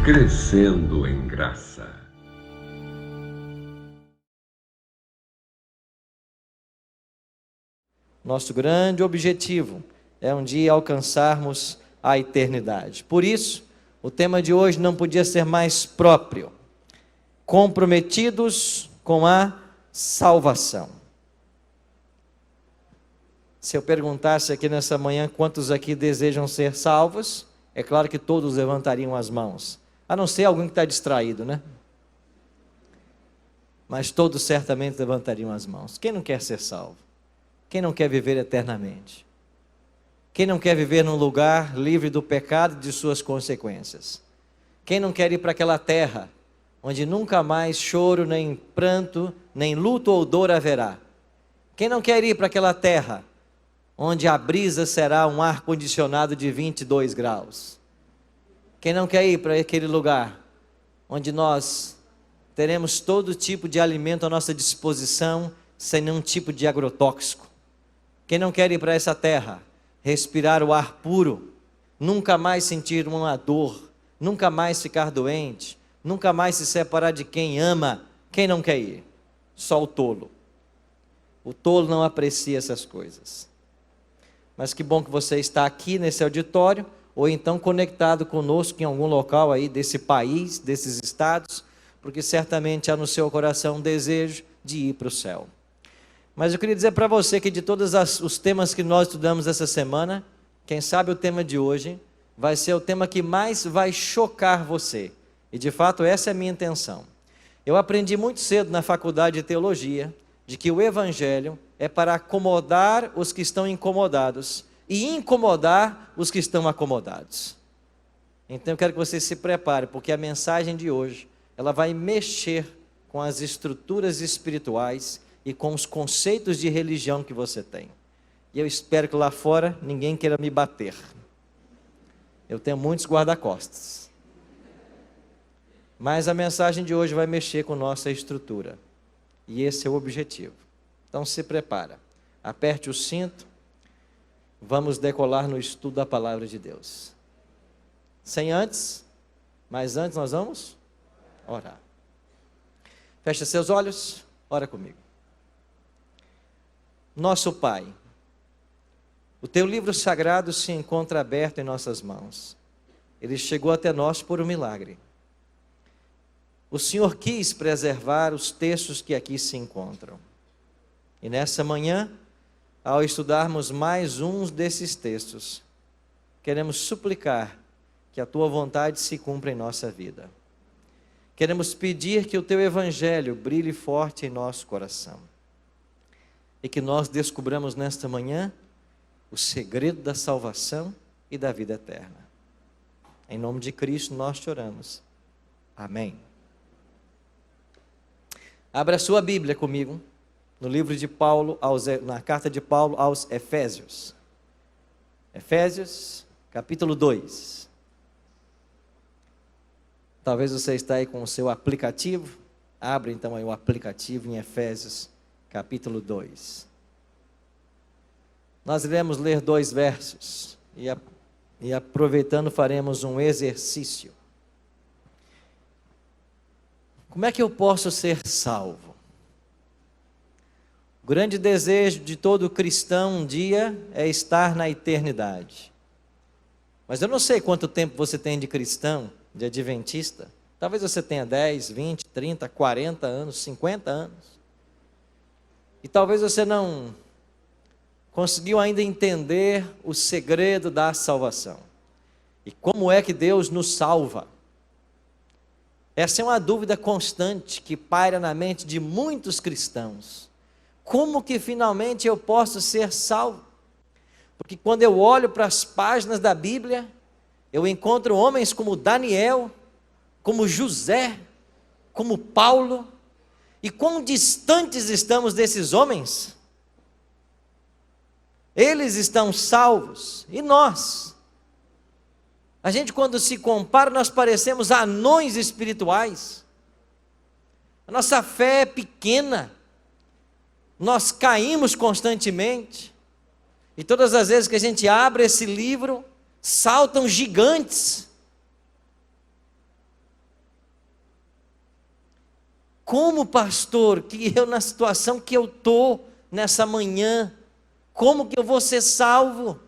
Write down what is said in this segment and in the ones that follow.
Crescendo em Graça. Nosso grande objetivo é um dia alcançarmos a eternidade. Por isso, o tema de hoje não podia ser mais próprio. Comprometidos com a salvação. Se eu perguntasse aqui nessa manhã quantos aqui desejam ser salvos, é claro que todos levantariam as mãos. A não ser alguém que está distraído, né? Mas todos certamente levantariam as mãos. Quem não quer ser salvo? Quem não quer viver eternamente? Quem não quer viver num lugar livre do pecado e de suas consequências? Quem não quer ir para aquela terra onde nunca mais choro, nem pranto, nem luto ou dor haverá? Quem não quer ir para aquela terra onde a brisa será um ar-condicionado de 22 graus? Quem não quer ir para aquele lugar onde nós teremos todo tipo de alimento à nossa disposição, sem nenhum tipo de agrotóxico? Quem não quer ir para essa terra, respirar o ar puro, nunca mais sentir uma dor, nunca mais ficar doente, nunca mais se separar de quem ama? Quem não quer ir? Só o tolo. O tolo não aprecia essas coisas. Mas que bom que você está aqui nesse auditório, ou então conectado conosco em algum local aí desse país, desses estados, porque certamente há no seu coração um desejo de ir para o céu. Mas eu queria dizer para você que de todos os temas que nós estudamos essa semana, quem sabe o tema de hoje vai ser o tema que mais vai chocar você. E de fato essa é a minha intenção. Eu aprendi muito cedo na faculdade de teologia, de que o evangelho é para acomodar os que estão incomodados e incomodar os que estão acomodados. Então eu quero que você se prepare, porque a mensagem de hoje, ela vai mexer com as estruturas espirituais e com os conceitos de religião que você tem. E eu espero que lá fora ninguém queira me bater. Eu tenho muitos guarda-costas. Mas a mensagem de hoje vai mexer com nossa estrutura. E esse é o objetivo. Então se prepara. Aperte o cinto. Vamos decolar no estudo da palavra de Deus. Mas antes nós vamos orar. Feche seus olhos, ora comigo. Nosso Pai, o teu livro sagrado se encontra aberto em nossas mãos. Ele chegou até nós por um milagre. O Senhor quis preservar os textos que aqui se encontram. E nessa manhã, ao estudarmos mais uns desses textos, queremos suplicar que a tua vontade se cumpra em nossa vida. Queremos pedir que o teu evangelho brilhe forte em nosso coração. E que nós descobramos nesta manhã o segredo da salvação e da vida eterna. Em nome de Cristo nós te oramos. Amém. Abra a sua Bíblia comigo, no livro de Paulo, na carta de Paulo aos Efésios. Efésios, capítulo 2. Talvez você está aí com o seu aplicativo. Abra então aí o aplicativo em Efésios, capítulo 2. Nós iremos ler 2 versos e aproveitando faremos um exercício. Como é que eu posso ser salvo? O grande desejo de todo cristão um dia é estar na eternidade. Mas eu não sei quanto tempo você tem de cristão, de adventista. Talvez você tenha 10, 20, 30, 40 anos, 50 anos. E talvez você não conseguiu ainda entender o segredo da salvação. E como é que Deus nos salva? Essa é uma dúvida constante que paira na mente de muitos cristãos. Como que finalmente eu posso ser salvo? Porque quando eu olho para as páginas da Bíblia, eu encontro homens como Daniel, como José, como Paulo. E quão distantes estamos desses homens? Eles estão salvos, e nós? A gente, quando se compara, nós parecemos anões espirituais. A nossa fé é pequena. Nós caímos constantemente. E todas as vezes que a gente abre esse livro, saltam gigantes. Como pastor, que eu na situação que eu estou nessa manhã, como que eu vou ser salvo?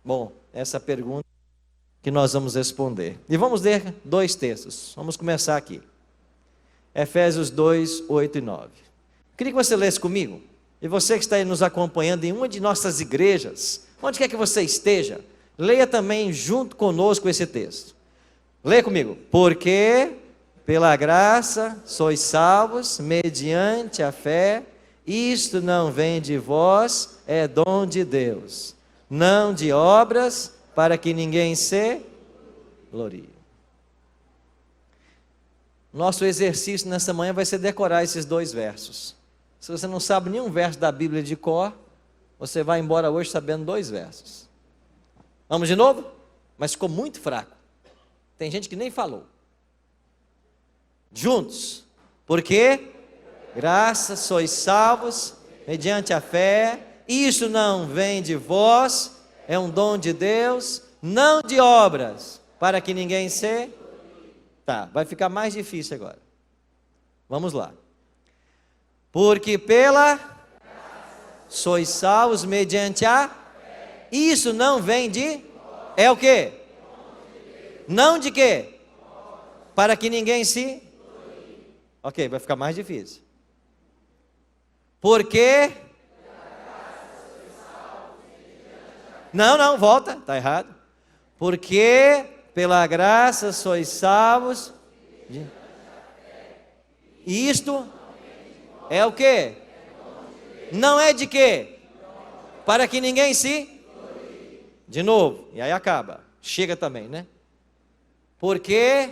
Bom, essa pergunta que nós vamos responder. E vamos ler 2 textos. Vamos começar aqui. Efésios 2, 8 e 9. Queria que você lesse comigo. E você que está aí nos acompanhando em uma de nossas igrejas, onde quer que você esteja, leia também junto conosco esse texto. Leia comigo. Porque pela graça sois salvos, mediante a fé. Isto não vem de vós, é dom de Deus. Não de obras, para que ninguém se glorie. Nosso exercício nessa manhã vai ser decorar esses 2 versos. Se você não sabe nenhum verso da Bíblia de cor, você vai embora hoje sabendo 2 versos. Vamos de novo? Mas ficou muito fraco. Tem gente que nem falou. Juntos. Porque graças sois salvos, mediante a fé. Isso não vem de vós, é um dom de Deus, não de obras, para que ninguém se... Tá, vai ficar mais difícil agora. Vamos lá. Porque pela sois salvos mediante a... Isso não vem de... É o quê? Não de quê? Para que ninguém se... Ok, vai ficar mais difícil. Porque... Não, volta, está errado. Porque pela graça sois salvos. E isto é o quê? Não é de quê? Para que ninguém se... De novo, e aí acaba. Chega também, né? Porque...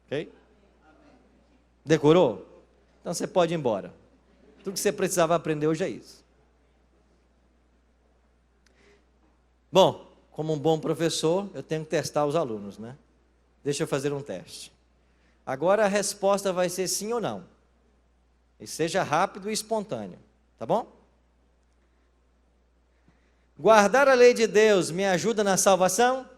Ok? Decorou? Então você pode ir embora. Tudo que você precisava aprender hoje é isso. Bom, como um bom professor, eu tenho que testar os alunos, né? Deixa eu fazer um teste. Agora a resposta vai ser sim ou não. E seja rápido e espontâneo, tá bom? Guardar a lei de Deus me ajuda na salvação?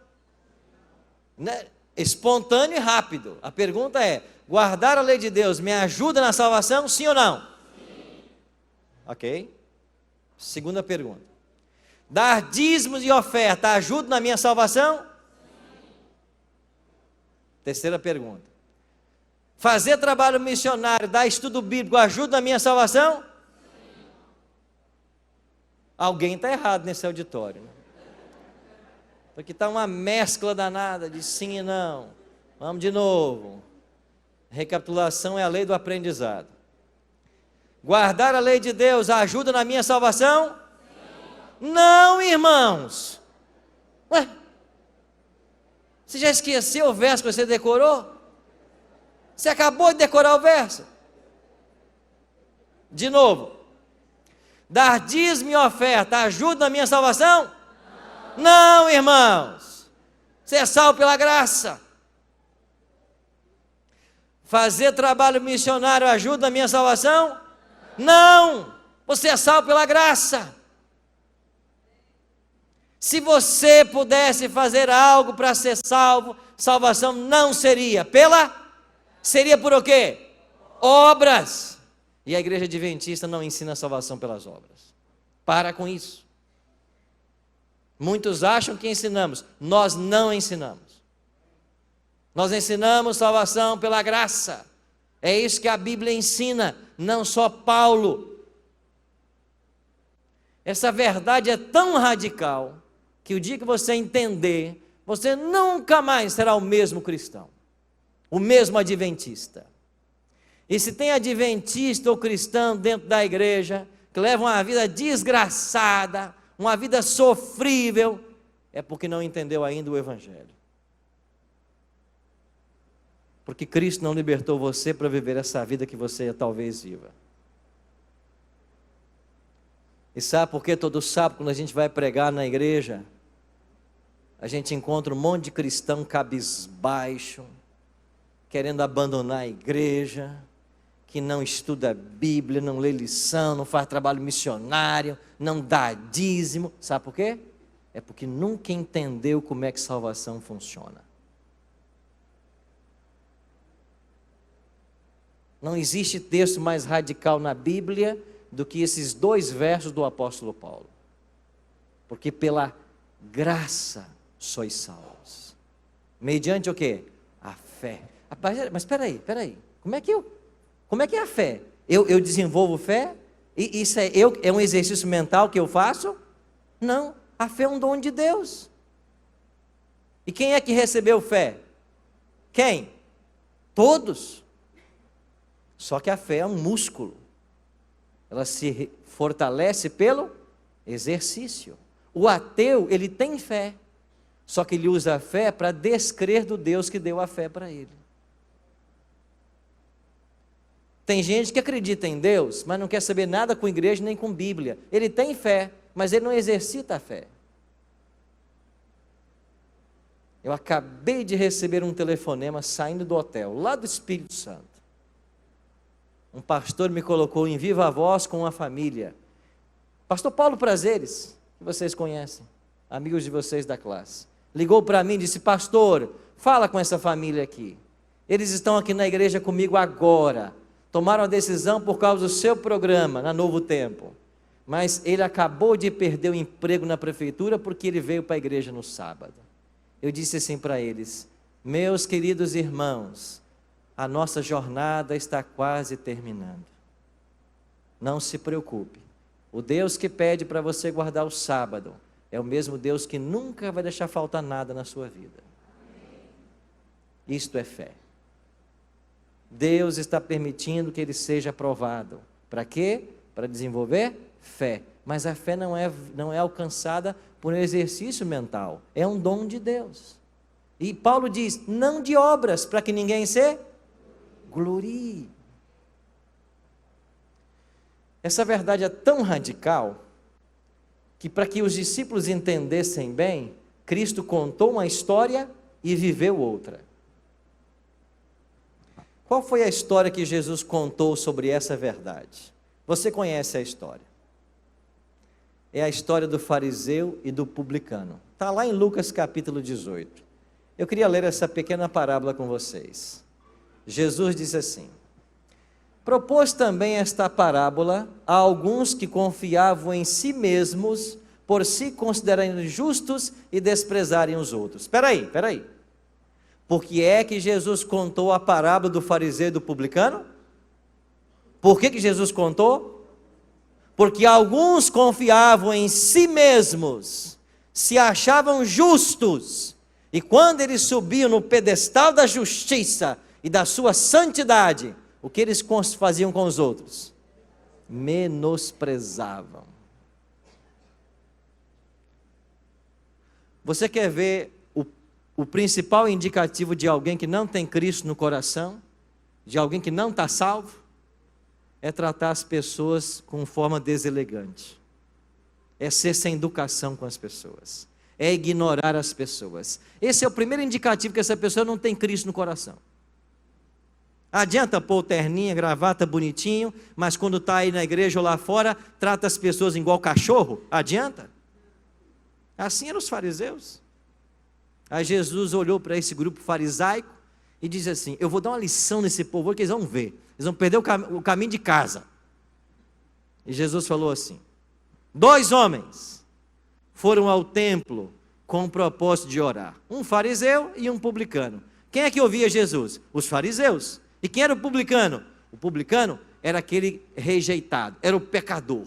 Né? Espontâneo e rápido. A pergunta é: guardar a lei de Deus me ajuda na salvação, sim ou não? Sim. Ok. Segunda pergunta: dar dízimos e oferta ajuda na minha salvação? Sim. Terceira pergunta: fazer trabalho missionário, dar estudo bíblico ajuda na minha salvação? Sim. Alguém está errado nesse auditório, né? Porque está uma mescla danada de sim e não. Vamos de novo. Recapitulação é a lei do aprendizado. Guardar a lei de Deus ajuda na minha salvação? Sim. Não, irmãos. Ué? Você já esqueceu o verso que você decorou? Você acabou de decorar o verso. De novo. Dar dízimo e oferta ajuda na minha salvação? Não, irmãos. Você é salvo pela graça. Fazer trabalho missionário ajuda na minha salvação? Não. Você é salvo pela graça. Se você pudesse fazer algo para ser salvo, salvação não seria seria por o quê? Obras. E a igreja adventista não ensina a salvação pelas obras. Para com isso. Muitos acham que ensinamos, nós não ensinamos. Nós ensinamos salvação pela graça. É isso que a Bíblia ensina, não só Paulo. Essa verdade é tão radical que o dia que você entender, você nunca mais será o mesmo cristão, o mesmo adventista. E se tem adventista ou cristão dentro da igreja que leva uma vida desgraçada, uma vida sofrível, é porque não entendeu ainda o Evangelho. Porque Cristo não libertou você para viver essa vida que você talvez viva. E sabe por que todo sábado, quando a gente vai pregar na igreja, a gente encontra um monte de cristão cabisbaixo, querendo abandonar a igreja, que não estuda a Bíblia, não lê lição, não faz trabalho missionário, não dá dízimo. Sabe por quê? É porque nunca entendeu como é que salvação funciona. Não existe texto mais radical na Bíblia do que esses 2 versos do apóstolo Paulo. Porque pela graça sois salvos. Mediante o quê? A fé. Mas espera aí. Como é que é a fé? Eu desenvolvo fé? E isso é um exercício mental que eu faço? Não, a fé é um dom de Deus. E quem é que recebeu fé? Quem? Todos. Só que a fé é um músculo. Ela se fortalece pelo exercício. O ateu, ele tem fé. Só que ele usa a fé para descrer do Deus que deu a fé para ele. Tem gente que acredita em Deus, mas não quer saber nada com igreja nem com Bíblia. Ele tem fé, mas ele não exercita a fé. Eu acabei de receber um telefonema saindo do hotel, lá do Espírito Santo. Um pastor me colocou em viva voz com uma família. Pastor Paulo Prazeres, que vocês conhecem, amigos de vocês da classe. Ligou para mim e disse: pastor, fala com essa família aqui. Eles estão aqui na igreja comigo agora. Tomaram a decisão por causa do seu programa, na Novo Tempo. Mas ele acabou de perder o emprego na prefeitura porque ele veio para a igreja no sábado. Eu disse assim para eles: meus queridos irmãos, a nossa jornada está quase terminando. Não se preocupe. O Deus que pede para você guardar o sábado é o mesmo Deus que nunca vai deixar faltar nada na sua vida. Isto é fé. Deus está permitindo que ele seja aprovado. Para quê? Para desenvolver fé. Mas a fé não é alcançada por um exercício mental. É um dom de Deus. E Paulo diz: não de obras, para que ninguém se glorie. Essa verdade é tão radical que, para que os discípulos entendessem bem, Cristo contou uma história e viveu outra. Qual foi a história que Jesus contou sobre essa verdade? Você conhece a história. É a história do fariseu e do publicano. Está lá em Lucas capítulo 18. Eu queria ler essa pequena parábola com vocês. Jesus disse assim: propôs também esta parábola a alguns que confiavam em si mesmos, por se considerarem justos e desprezarem os outros. Espera aí. Por que é que Jesus contou a parábola do fariseu e do publicano? Por que Jesus contou? Porque alguns confiavam em si mesmos, se achavam justos, e quando eles subiam no pedestal da justiça e da sua santidade, o que eles faziam com os outros? Menosprezavam. Você quer ver o principal indicativo de alguém que não tem Cristo no coração, de alguém que não está salvo? É tratar as pessoas com forma deselegante, é ser sem educação com as pessoas, é ignorar as pessoas. Esse é o primeiro indicativo que essa pessoa não tem Cristo no coração. Adianta pôr terninha, gravata bonitinho, mas quando está aí na igreja ou lá fora, trata as pessoas igual cachorro? Adianta? Assim eram os fariseus. Aí Jesus olhou para esse grupo farisaico e disse assim: eu vou dar uma lição nesse povo que eles vão ver, eles vão perder o caminho de casa. E Jesus falou assim: 2 homens foram ao templo com o propósito de orar, um fariseu e um publicano. Quem é que ouvia Jesus? Os fariseus. E quem era o publicano? O publicano era aquele rejeitado, era o pecador.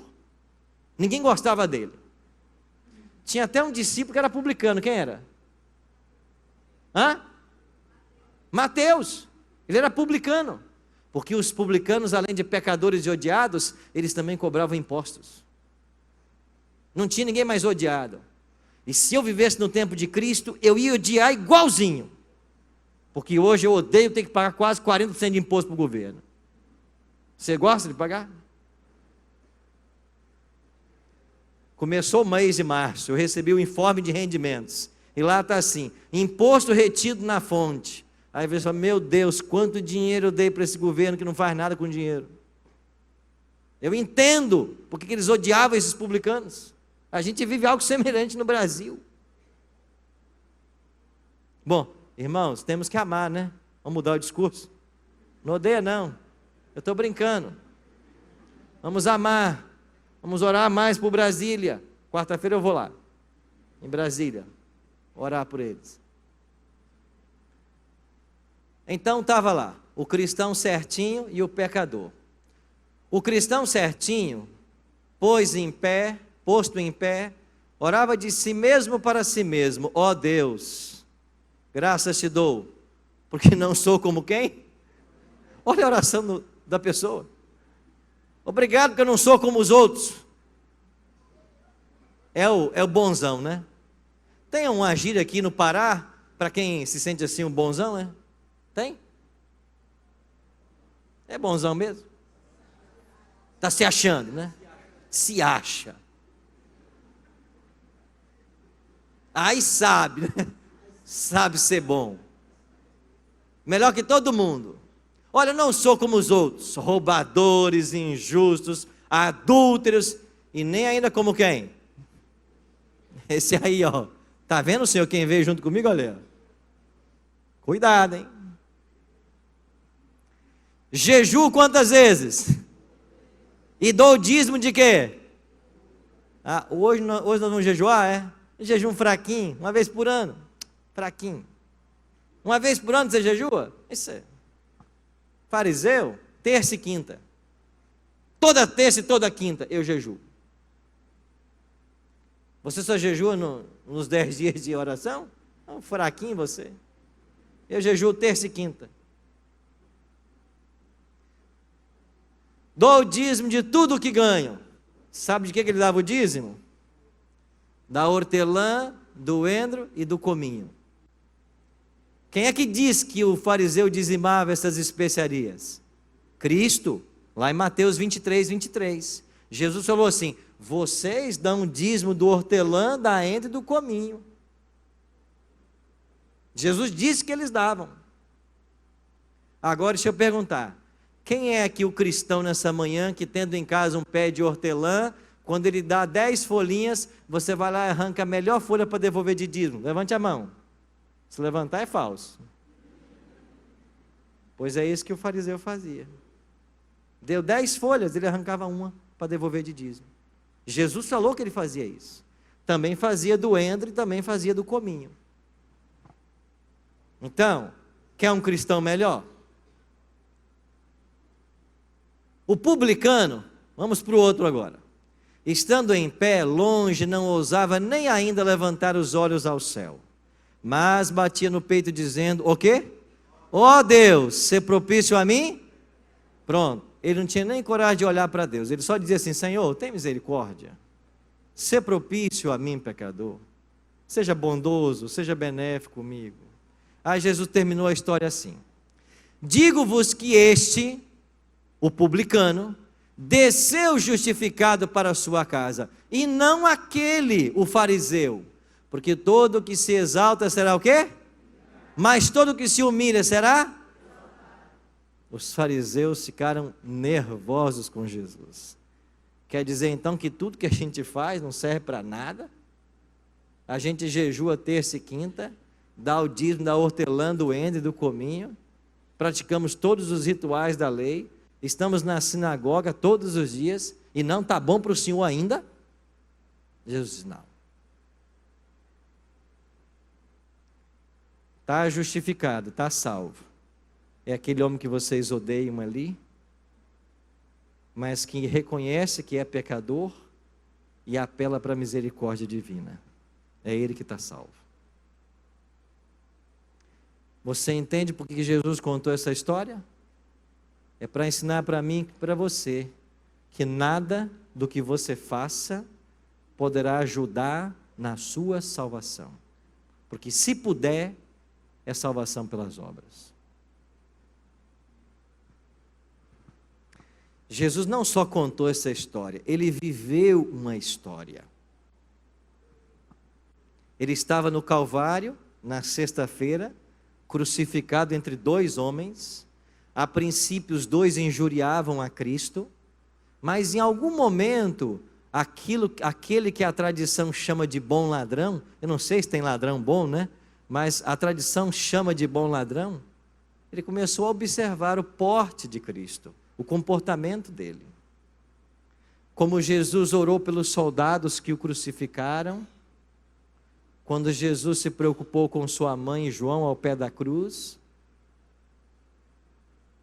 Ninguém gostava dele. Tinha até um discípulo que era publicano. Quem era? Mateus. Ele era publicano. Porque os publicanos, além de pecadores e odiados, eles também cobravam impostos. Não tinha ninguém mais odiado. E se eu vivesse no tempo de Cristo, eu ia odiar igualzinho. Porque hoje eu odeio ter que pagar quase 40% de imposto para o governo. Você gosta de pagar? Começou o mês de março, eu recebi o informe de rendimentos. E lá está assim: imposto retido na fonte, Aí você fala, meu Deus, quanto dinheiro eu dei para esse governo que não faz nada com dinheiro. Eu entendo porque que eles odiavam esses publicanos. A gente vive algo semelhante no Brasil. Bom, irmãos, temos que amar, né? Vamos mudar o discurso. Não odeia não, eu estou brincando. Vamos amar, vamos orar mais por Brasília. Quarta-feira eu vou lá, em Brasília, orar por eles. Então estava lá, o cristão certinho e o pecador. O cristão certinho, posto em pé, orava de si mesmo para si mesmo: ó Deus, graças te dou, porque não sou como quem? Olha a oração da pessoa. Obrigado porque eu não sou como os outros. É o bonzão, né? Tem uma gíria aqui no Pará, para quem se sente assim um bonzão, né? Tem? É bonzão mesmo? Está se achando, né? Se acha. Aí sabe, né? Sabe ser bom. Melhor que todo mundo. Olha, eu não sou como os outros, roubadores, injustos, adúlteros, e nem ainda como quem? Esse aí, ó. Tá vendo, senhor, quem veio junto comigo? Olha. Cuidado, hein? Jejuo quantas vezes? E dou dízimo de quê? Hoje nós vamos jejuar, é? Jejum fraquinho, uma vez por ano. Fraquinho. Uma vez por ano você jejua? Isso é. Fariseu, terça e quinta. Toda terça e toda quinta eu jejuo. Você só jejua nos 10 dias de oração? Não, fraquinho você. Eu jejuo terça e quinta. Dou o dízimo de tudo que ganho. Sabe de que ele dava o dízimo? Da hortelã, do endro e do cominho. Quem é que diz que o fariseu dizimava essas especiarias? Cristo, lá em Mateus 23, 23. Jesus falou assim: vocês dão o dízimo do hortelã, da endro e do cominho. Jesus disse que eles davam. Agora deixa eu perguntar: quem é aqui o cristão nessa manhã que, tendo em casa um pé de hortelã, quando ele dá 10 folhinhas, você vai lá e arranca a melhor folha para devolver de dízimo? Levante a mão. Se levantar é falso. Pois é isso que o fariseu fazia. Deu 10 folhas, ele arrancava uma para devolver de dízimo. Jesus falou que ele fazia isso. Também fazia do endro e também fazia do cominho. Então, quer um cristão melhor? O publicano, vamos para o outro agora. Estando em pé, longe, não ousava nem ainda levantar os olhos ao céu, mas batia no peito dizendo, o quê? Ó Deus, ser propício a mim? Pronto, ele não tinha nem coragem de olhar para Deus, ele só dizia assim: Senhor, tem misericórdia, ser propício a mim, pecador, seja bondoso, seja benéfico comigo. Aí Jesus terminou a história assim: digo-vos que este, o publicano, desceu justificado para a sua casa, e não aquele, o fariseu. Porque todo que se exalta será o quê? Mas todo que se humilha será? Os fariseus ficaram nervosos com Jesus. Quer dizer então que tudo que a gente faz não serve para nada? A gente jejua terça e quinta, dá o dízimo da hortelã, do endro e do cominho, praticamos todos os rituais da lei, estamos na sinagoga todos os dias, e não está bom para o Senhor ainda? Jesus diz: não. Está justificado, está salvo. É aquele homem que vocês odeiam ali, mas que reconhece que é pecador e apela para a misericórdia divina. É ele que está salvo. Você entende por que Jesus contou essa história? É para ensinar para mim e para você que nada do que você faça poderá ajudar na sua salvação. Porque se puder, é salvação pelas obras. Jesus não só contou essa história, ele viveu uma história. Ele estava no Calvário, na sexta-feira, crucificado entre dois homens. A princípio, os dois injuriavam a Cristo, mas em algum momento, aquele que a tradição chama de bom ladrão, eu não sei se tem ladrão bom, né? Mas a tradição chama de bom ladrão, ele começou a observar o porte de Cristo, o comportamento dele. Como Jesus orou pelos soldados que o crucificaram, quando Jesus se preocupou com sua mãe e João ao pé da cruz,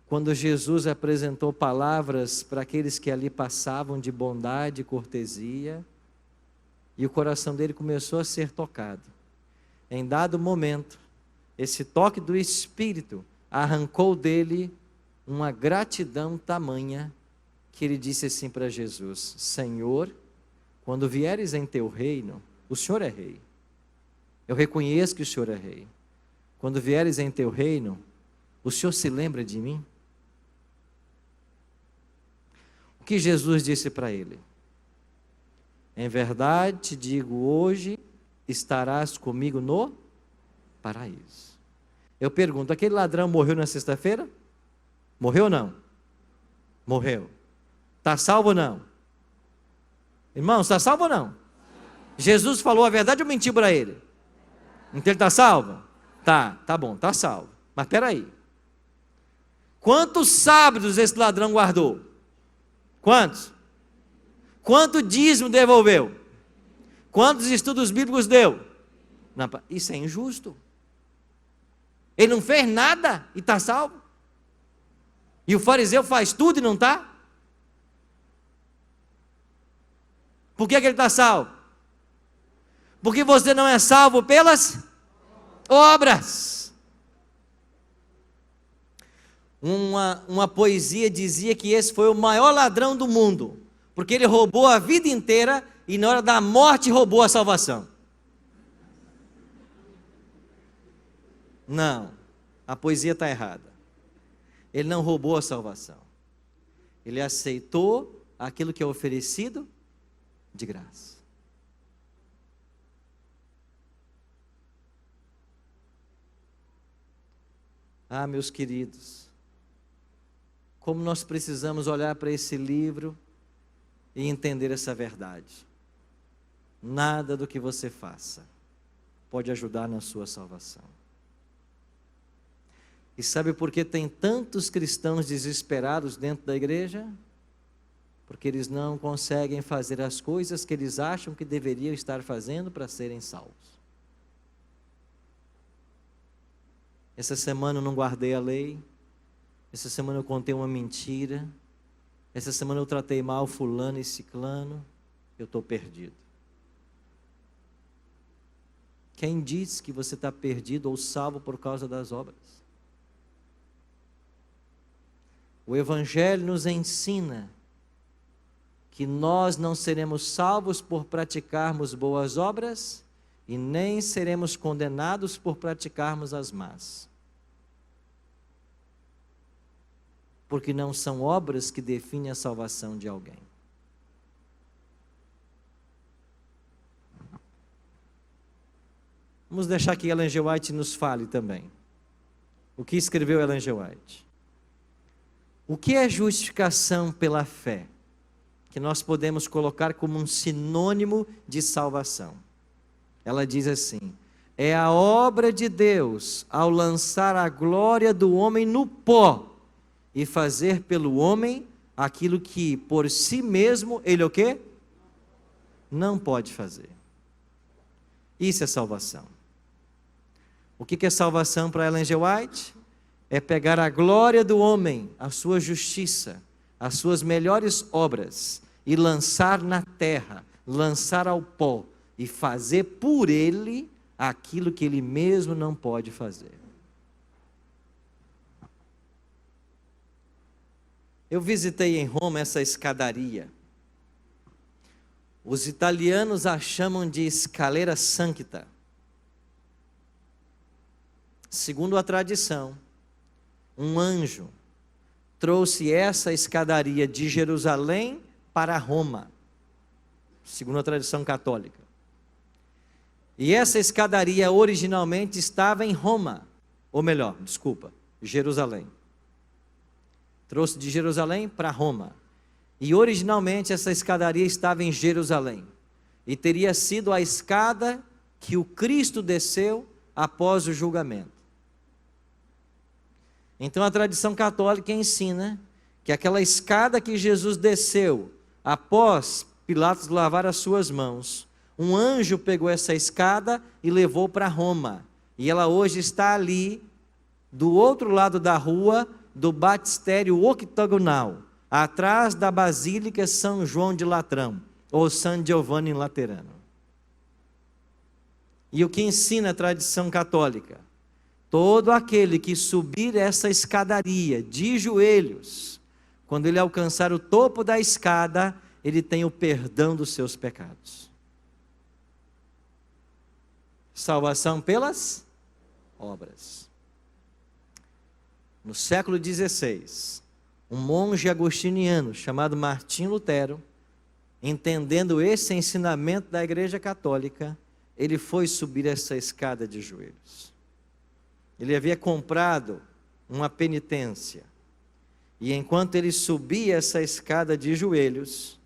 quando Jesus apresentou palavras para aqueles que ali passavam de bondade e cortesia, e o coração dele começou a ser tocado. Em dado momento, esse toque do Espírito arrancou dele uma gratidão tamanha, que ele disse assim para Jesus: Senhor, quando vieres em teu reino, o Senhor é rei. Eu reconheço que o Senhor é rei. Quando vieres em teu reino, o Senhor se lembra de mim? O que Jesus disse para ele? Em verdade te digo, hoje estarás comigo no paraíso. Eu pergunto, aquele ladrão morreu na sexta-feira? Morreu ou não? Morreu. Está salvo ou não? Irmão, está salvo ou não? Jesus falou a verdade ou mentiu para ele? Então ele está salvo? Tá bom, está salvo. Mas espera aí. Quantos sábados esse ladrão guardou? Quantos? Quanto dízimo devolveu? Quantos estudos bíblicos deu? Não, isso é injusto. Ele não fez nada e está salvo. E o fariseu faz tudo e não está? Por que ele está salvo? Porque você não é salvo pelas obras. Uma poesia dizia que esse foi o maior ladrão do mundo, porque ele roubou a vida inteira e na hora da morte roubou a salvação. Não, a poesia está errada. Ele não roubou a salvação. Ele aceitou aquilo que é oferecido de graça. Ah, meus queridos, como nós precisamos olhar para esse livro e entender essa verdade. Nada do que você faça pode ajudar na sua salvação. E sabe por que tem tantos cristãos desesperados dentro da igreja? Porque eles não conseguem fazer as coisas que eles acham que deveriam estar fazendo para serem salvos. Essa semana eu não guardei a lei. Essa semana eu contei uma mentira. Essa semana eu tratei mal fulano e ciclano. Eu estou perdido. Quem diz que você está perdido ou salvo por causa das obras? O Evangelho nos ensina que nós não seremos salvos por praticarmos boas obras e nem seremos condenados por praticarmos as más. Porque não são obras que definem a salvação de alguém. Vamos deixar que Ellen G. White nos fale também. O que escreveu Ellen G. White? O que é justificação pela fé? Que nós podemos colocar como um sinônimo de salvação. Ela diz assim: é a obra de Deus ao lançar a glória do homem no pó e fazer pelo homem aquilo que por si mesmo ele o quê? Não pode fazer. Isso é salvação. O que é salvação para Ellen G. White? É pegar a glória do homem, a sua justiça, as suas melhores obras e lançar na terra, lançar ao pó e fazer por ele aquilo que ele mesmo não pode fazer. Eu visitei em Roma essa escadaria. Os italianos a chamam de Scalera Sancta. Segundo a tradição, um anjo trouxe essa escadaria de Jerusalém para Roma, segundo a tradição católica. E essa escadaria originalmente estava em Roma, ou melhor, desculpa, Jerusalém. Trouxe de Jerusalém para Roma. E originalmente essa escadaria estava em Jerusalém. E teria sido a escada que o Cristo desceu após o julgamento. Então a tradição católica ensina que aquela escada que Jesus desceu após Pilatos lavar as suas mãos, um anjo pegou essa escada e levou para Roma. E ela hoje está ali, do outro lado da rua, do batistério octogonal, atrás da Basílica São João de Latrão, ou San Giovanni Laterano. E o que ensina a tradição católica? Todo aquele que subir essa escadaria de joelhos, quando ele alcançar o topo da escada, ele tem o perdão dos seus pecados. Salvação pelas obras. No século XVI, um monge agostiniano chamado Martim Lutero, entendendo esse ensinamento da Igreja Católica, ele foi subir essa escada de joelhos. Ele havia comprado uma penitência, e enquanto ele subia essa escada de joelhos,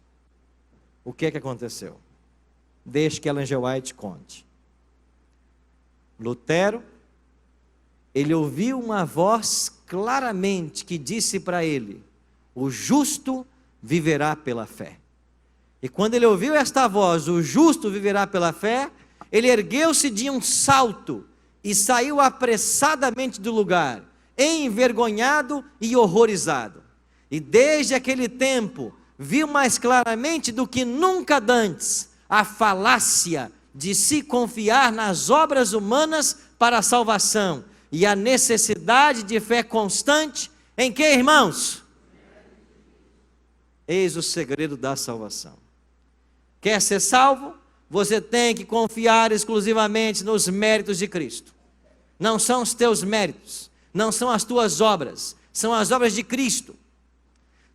o que aconteceu? Deixe que Ellen G. White conte. Lutero, ele ouviu uma voz claramente que disse para ele: o justo viverá pela fé. E quando ele ouviu esta voz, o justo viverá pela fé, ele ergueu-se de um salto e saiu apressadamente do lugar, envergonhado e horrorizado. E desde aquele tempo, viu mais claramente do que nunca dantes a falácia de se confiar nas obras humanas para a salvação e a necessidade de fé constante em que, irmãos? Eis o segredo da salvação. Quer ser salvo? Você tem que confiar exclusivamente nos méritos de Cristo. Não são os teus méritos, não são as tuas obras, são as obras de Cristo.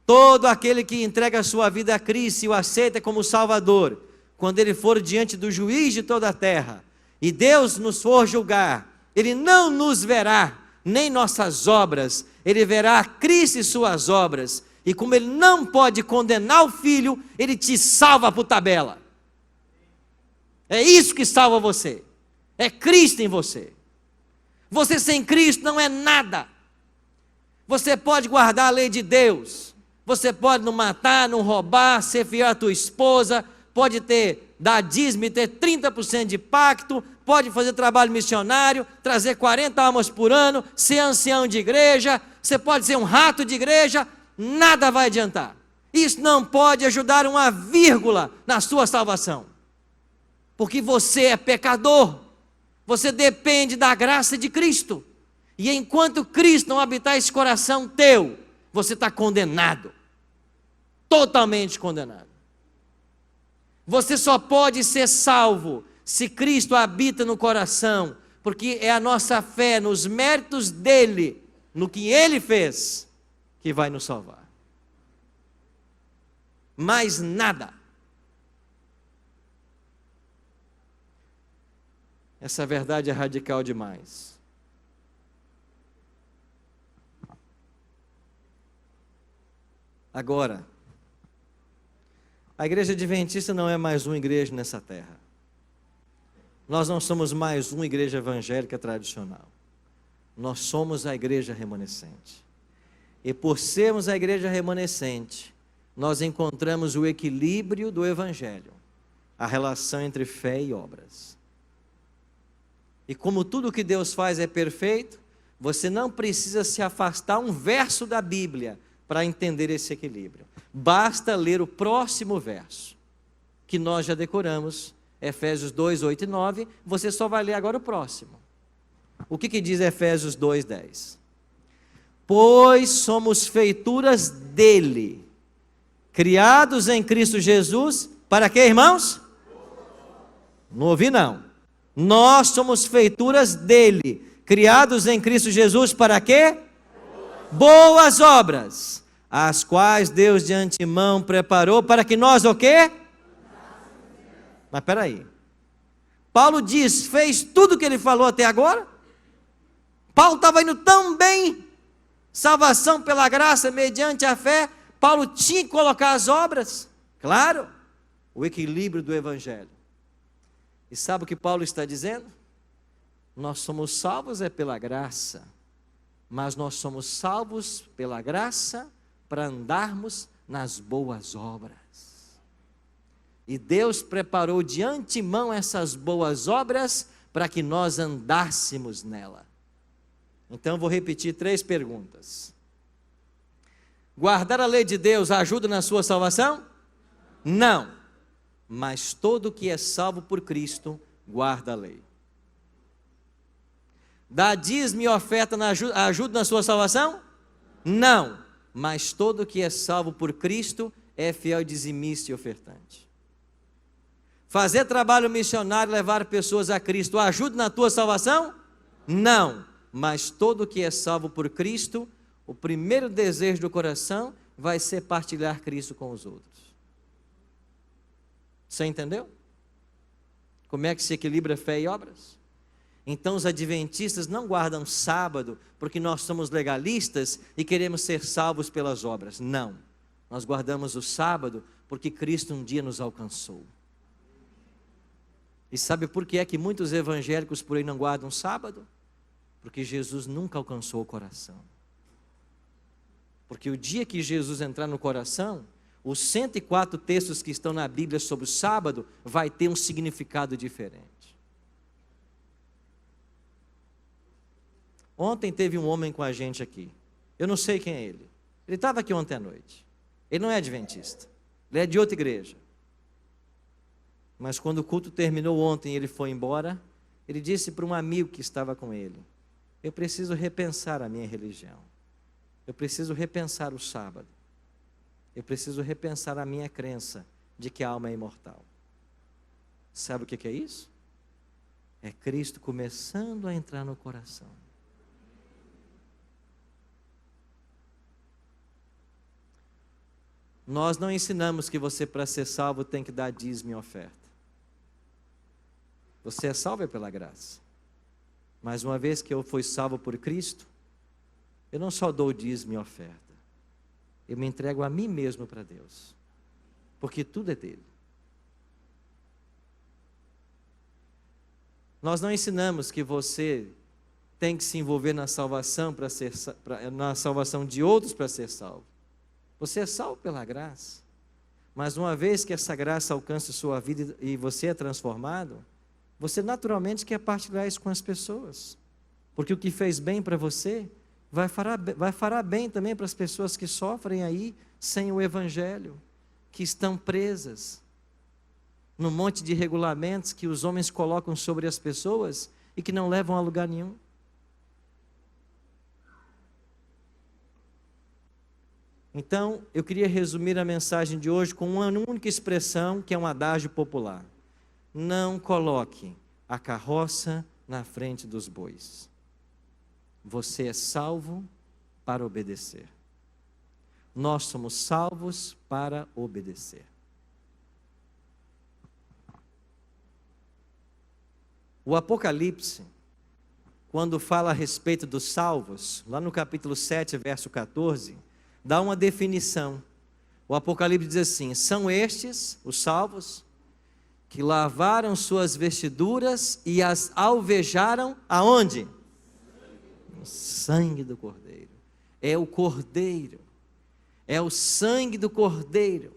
Todo aquele que entrega a sua vida a Cristo e o aceita como Salvador, quando ele for diante do juiz de toda a terra, e Deus nos for julgar, ele não nos verá, nem nossas obras, ele verá Cristo e suas obras, e como ele não pode condenar o Filho, ele te salva por tabela. É isso que salva você, é Cristo em você. Você sem Cristo não é nada. Você pode guardar a lei de Deus, você pode não matar, não roubar, ser fiel à tua esposa, pode dar dízimo e ter 30% de pacto, pode fazer trabalho missionário, trazer 40 almas por ano, ser ancião de igreja, você pode ser um rato de igreja, nada vai adiantar. Isso não pode ajudar uma vírgula na sua salvação, porque você é pecador, você depende da graça de Cristo, e enquanto Cristo não habitar esse coração teu, você está condenado, totalmente condenado. Você só pode ser salvo se Cristo habita no coração, porque é a nossa fé nos méritos dele, no que ele fez, que vai nos salvar. Mais nada. Essa verdade é radical demais. Agora, a igreja adventista não é mais uma igreja nessa terra. Nós não somos mais uma igreja evangélica tradicional. Nós somos a igreja remanescente. E por sermos a igreja remanescente, nós encontramos o equilíbrio do evangelho, a relação entre fé e obras. E como tudo que Deus faz é perfeito, você não precisa se afastar um verso da Bíblia para entender esse equilíbrio. Basta ler o próximo verso, que nós já decoramos, Efésios 2, 8 e 9, você só vai ler agora o próximo. O que diz Efésios 2, 10? Pois somos feituras dele, criados em Cristo Jesus, para quê, irmãos? Não ouvi não. Nós somos feituras dele, criados em Cristo Jesus, para quê? Boas obras, as quais Deus de antemão preparou para que nós o quê? Mas espera aí, Paulo diz, fez tudo o que ele falou até agora? Paulo estava indo tão bem, salvação pela graça, mediante a fé, Paulo tinha que colocar as obras, claro, o equilíbrio do evangelho. E sabe o que Paulo está dizendo? Nós somos salvos pela graça, mas nós somos salvos pela graça para andarmos nas boas obras. E Deus preparou de antemão essas boas obras para que nós andássemos nela. Então vou repetir 3 perguntas. Guardar a lei de Deus ajuda na sua salvação? Não. Mas todo que é salvo por Cristo guarda a lei. Dar dízimo e oferta ajuda na sua salvação? Não. Mas todo que é salvo por Cristo é fiel dizimista e ofertante. Fazer trabalho missionário, levar pessoas a Cristo, ajuda na tua salvação? Não. Mas todo que é salvo por Cristo, o primeiro desejo do coração vai ser partilhar Cristo com os outros. Você entendeu? Como é que se equilibra fé e obras? Então os adventistas não guardam sábado porque nós somos legalistas e queremos ser salvos pelas obras. Não. Nós guardamos o sábado porque Cristo um dia nos alcançou. E sabe por que é que muitos evangélicos por aí não guardam sábado? Porque Jesus nunca alcançou o coração. Porque o dia que Jesus entrar no coração, os 104 textos que estão na Bíblia sobre o sábado vai ter um significado diferente. Ontem teve um homem com a gente aqui. Eu não sei quem é ele. Ele estava aqui ontem à noite. Ele não é adventista. Ele é de outra igreja. Mas quando o culto terminou ontem e ele foi embora, ele disse para um amigo que estava com ele: eu preciso repensar a minha religião. Eu preciso repensar o sábado. Eu preciso repensar a minha crença de que a alma é imortal. Sabe o que é isso? É Cristo começando a entrar no coração. Nós não ensinamos que você, para ser salvo, tem que dar dízimo e oferta. Você é salvo pela graça. Mas uma vez que eu fui salvo por Cristo, eu não só dou dízimo e oferta. Eu me entrego a mim mesmo para Deus. Porque tudo é dele. Nós não ensinamos que você tem que se envolver na salvação na salvação de outros para ser salvo. Você é salvo pela graça. Mas uma vez que essa graça alcança sua vida e você é transformado, você naturalmente quer partilhar isso com as pessoas. Porque o que fez bem para você vai fará bem também para as pessoas que sofrem aí sem o evangelho, que estão presas num monte de regulamentos que os homens colocam sobre as pessoas e que não levam a lugar nenhum. Então, eu queria resumir a mensagem de hoje com uma única expressão, que é um adágio popular. Não coloque a carroça na frente dos bois. Você é salvo para obedecer. Nós somos salvos para obedecer. O Apocalipse, quando fala a respeito dos salvos, lá no capítulo 7, verso 14, dá uma definição. O Apocalipse diz assim: são estes, os salvos, que lavaram suas vestiduras e as alvejaram aonde? No sangue do Cordeiro. É o Cordeiro, é o sangue do Cordeiro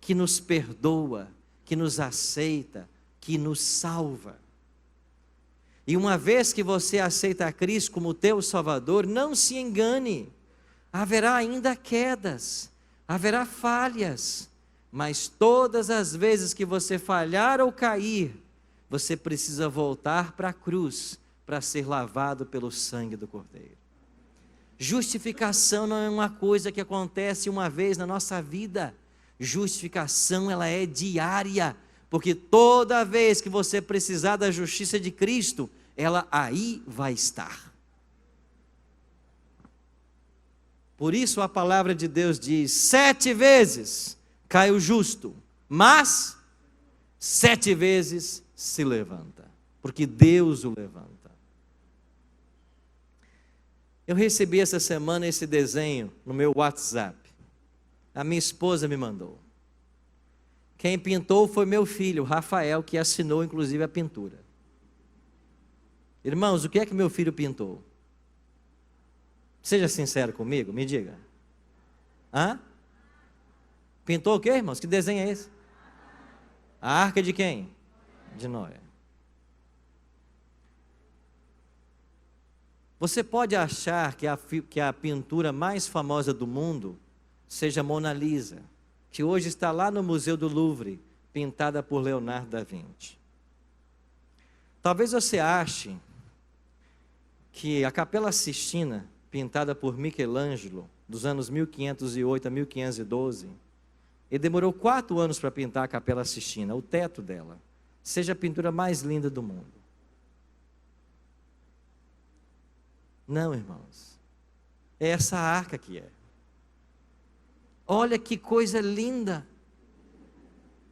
que nos perdoa, que nos aceita, que nos salva. E uma vez que você aceita a Cristo como teu Salvador, não se engane, haverá ainda quedas, haverá falhas, mas todas as vezes que você falhar ou cair, você precisa voltar para a cruz, para ser lavado pelo sangue do Cordeiro. Justificação não é uma coisa que acontece uma vez na nossa vida. Justificação, ela é diária, porque toda vez que você precisar da justiça de Cristo, ela aí vai estar. Por isso a palavra de Deus diz: 7 vezes cai o justo, mas 7 vezes se levanta, porque Deus o levanta. Eu recebi essa semana esse desenho no meu WhatsApp. A minha esposa me mandou. Quem pintou foi meu filho, Rafael, que assinou inclusive a pintura. Irmãos, o que é que meu filho pintou? Seja sincero comigo, me diga. Hã? Pintou o quê, irmãos? Que desenho é esse? A arca de quem? De Noé. Você pode achar que a pintura mais famosa do mundo seja Mona Lisa, que hoje está lá no Museu do Louvre, pintada por Leonardo da Vinci. Talvez você ache que a Capela Sistina, pintada por Michelangelo, dos anos 1508 a 1512, ele demorou 4 anos para pintar a Capela Sistina, o teto dela, seja a pintura mais linda do mundo. Não, irmãos, é essa arca que é. Olha que coisa linda.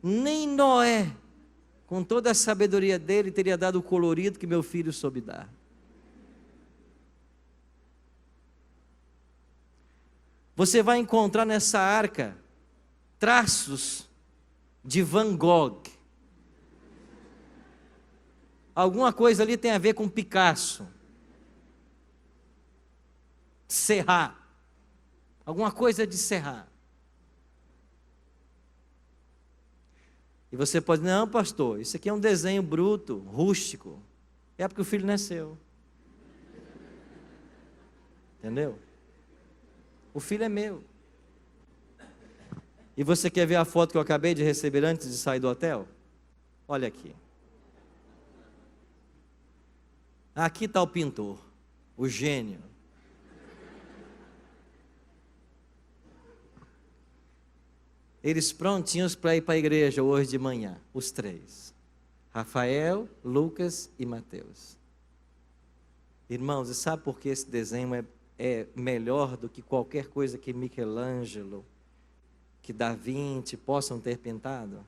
Nem Noé, com toda a sabedoria dele, teria dado o colorido que meu filho soube dar. Você vai encontrar nessa arca traços de Van Gogh. Alguma coisa ali tem a ver com Picasso. Serra, alguma coisa de Serra. E você pode, não, pastor, isso aqui é um desenho bruto, rústico. É porque o filho nasceu. Entendeu? O filho é meu. E você quer ver a foto que eu acabei de receber antes de sair do hotel? Olha aqui. Aqui está o pintor, o gênio. Eles prontinhos para ir para a igreja hoje de manhã, os 3. Rafael, Lucas e Mateus. Irmãos, e sabe por que esse desenho é melhor do que qualquer coisa que Michelangelo, que Da Vinci possam ter pintado?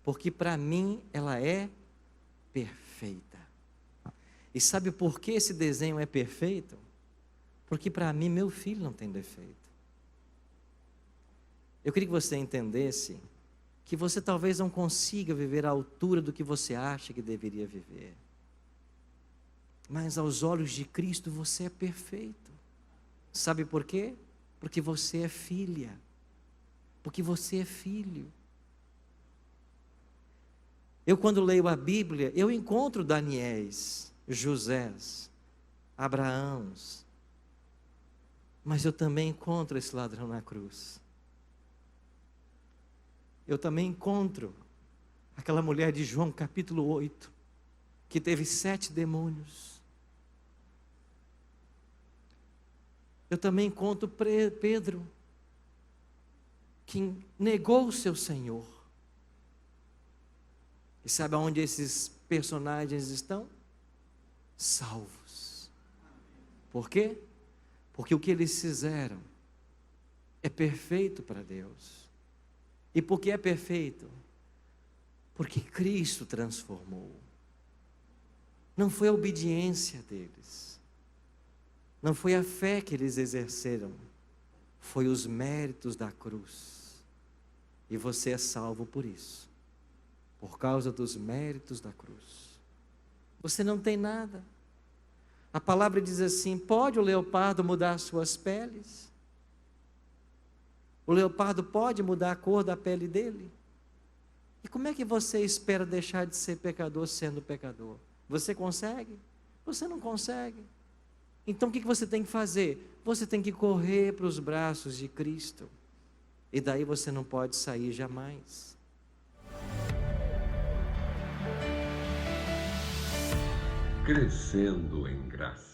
Porque para mim ela é perfeita. E sabe por que esse desenho é perfeito? Porque para mim meu filho não tem defeito. Eu queria que você entendesse que você talvez não consiga viver à altura do que você acha que deveria viver. Mas aos olhos de Cristo você é perfeito. Sabe por quê? Porque você é filha. Porque você é filho. Eu quando leio a Bíblia, eu encontro Daniéis, Josés, Abraãos. Mas eu também encontro esse ladrão na cruz. Eu também encontro aquela mulher de João capítulo 8, que teve 7 demônios. Eu também encontro Pedro, que negou o seu Senhor. E sabe aonde esses personagens estão? Salvos. Por quê? Porque o que eles fizeram é perfeito para Deus. E por que é perfeito? Porque Cristo transformou. Não foi a obediência deles. Não foi a fé que eles exerceram. Foi os méritos da cruz. E você é salvo por isso. Por causa dos méritos da cruz. Você não tem nada. A palavra diz assim: pode o leopardo mudar suas peles? O leopardo pode mudar a cor da pele dele? E como é que você espera deixar de ser pecador sendo pecador? Você consegue? Você não consegue. Então o que você tem que fazer? Você tem que correr para os braços de Cristo. E daí você não pode sair jamais. Crescendo em graça.